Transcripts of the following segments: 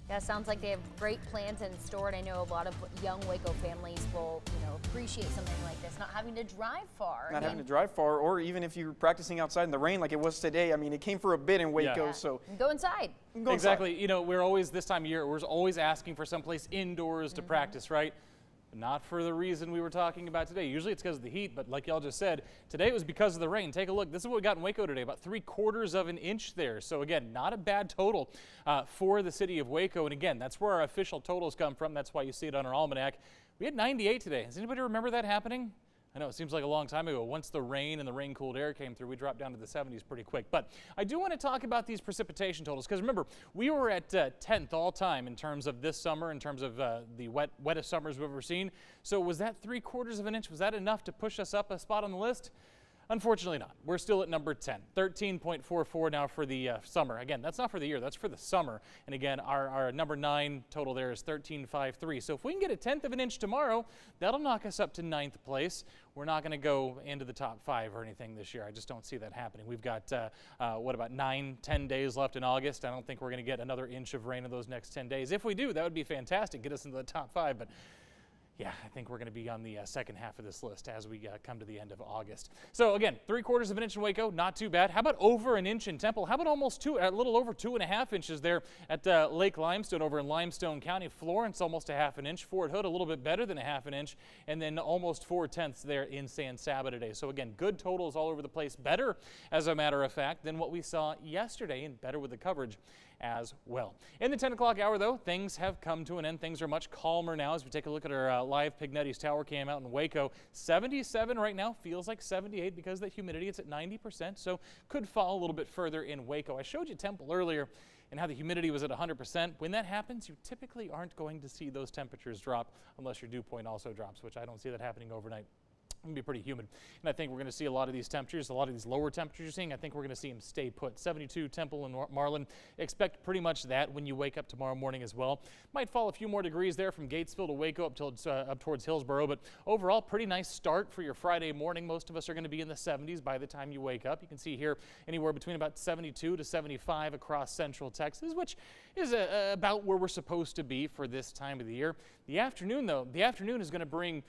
Yeah, sounds like they have great plans in store, and I know a lot of young Waco families will, appreciate something like this, not having to drive far. Not having to drive far, or even if you're practicing outside in the rain like it was today. I mean, it came for a bit in Waco, Yeah. so Go inside. go Exactly. inside. You know, we're always, this time of year, we're always asking for someplace indoors to practice, right? Not for the reason we were talking about today. Usually it's because of the heat, but like y'all just said, today it was because of the rain. Take a look. This is what we got in Waco today, about 3/4 of an inch there. So again, not a bad total for the city of Waco. And again, that's where our official totals come from. That's why you see it on our almanac. We had 98 today. Does anybody remember that happening? I know it seems like a long time ago. Once the rain and the rain-cooled air came through, we dropped down to the 70s pretty quick. But I do want to talk about these precipitation totals because remember, we were at 10th all time in terms of this summer, in terms of the wettest summers we've ever seen. So was that 3/4 of an inch? Was that enough to push us up a spot on the list? Unfortunately not. We're still at number 10, 13.44 now for the summer. Again, that's not for the year, that's for the summer. And again, our number 9 total there is 13.53. So if we can get a 1/10 of an inch tomorrow, that'll knock us up to 9th place. We're not going to go into the top 5 or anything this year. I just don't see that happening. We've got, what, about 9-10 days left in August. I don't think we're going to get another inch of rain in those next 10 days. If we do, that would be fantastic, get us into the top 5. But yeah, I think we're going to be on the second half of this list as we come to the end of August. So again, 3/4 of an inch in Waco, not too bad. How about over an inch in Temple? How about almost a little over 2.5 inches there at Lake Limestone over in Limestone County? Florence, almost a 1/2 inch. Fort Hood, a little bit better than a 1/2 inch. And then almost 4/10 there in San Saba today. So again, good totals all over the place. Better, as a matter of fact, than what we saw yesterday, and better with the coverage as well. In the 10 o'clock hour, though, things have come to an end. Things are much calmer now as we take a look at our live Pignetti's Tower cam out in Waco. 77 right now, feels like 78 because of the humidity. It's at 90%, so could fall a little bit further in Waco. I showed you Temple earlier and how the humidity was at 100%. When that happens, you typically aren't going to see those temperatures drop unless your dew point also drops, which I don't see that happening overnight. It's going to be pretty humid. And I think we're going to see a lot of these temperatures, a lot of these lower temperatures you're seeing, I think we're going to see them stay put. 72 Temple and Marlin. Expect pretty much that when you wake up tomorrow morning as well. Might fall a few more degrees there from Gatesville to Waco up towards Hillsboro, but overall pretty nice start for your Friday morning. Most of us are going to be in the 70s by the time you wake up. You can see here anywhere between about 72 to 75 across central Texas, which is about where we're supposed to be for this time of the year. The afternoon, though, the afternoon is going to bring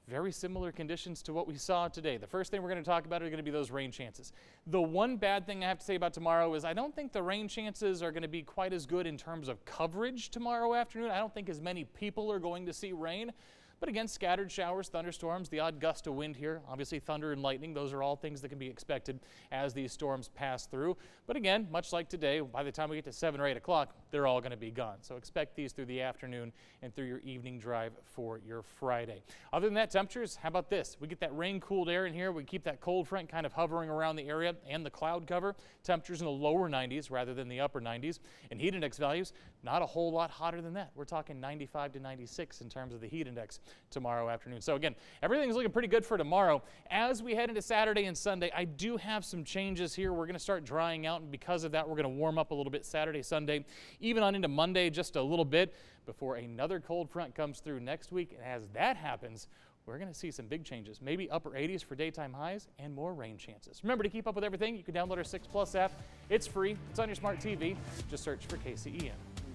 very similar conditions to what we saw today. The first thing we're going to talk about are going to be those rain chances. The one bad thing I have to say about tomorrow is I don't think the rain chances are going to be quite as good in terms of coverage tomorrow afternoon. I don't think as many people are going to see rain. But again, scattered showers, thunderstorms, the odd gust of wind here, obviously thunder and lightning, those are all things that can be expected as these storms pass through. But again, much like today, by the time we get to 7 or 8 o'clock, they're all going to be gone. So expect these through the afternoon and through your evening drive for your Friday. Other than that, temperatures, how about this? We get that rain-cooled air in here. We keep that cold front kind of hovering around the area and the cloud cover. Temperatures in the lower 90s rather than the upper 90s. And heat index values, not a whole lot hotter than that. We're talking 95 to 96 in terms of the heat index tomorrow afternoon. So again, everything's looking pretty good for tomorrow. As we head into Saturday and Sunday, I do have some changes here. We're going to start drying out, and because of that, we're going to warm up a little bit Saturday, Sunday, even on into Monday just a little bit before another cold front comes through next week. And as that happens, we're going to see some big changes, maybe upper 80s for daytime highs and more rain chances. Remember to keep up with everything. You can download our 6 Plus app. It's free. It's on your smart TV. Just search for KCEN.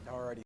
Alrighty.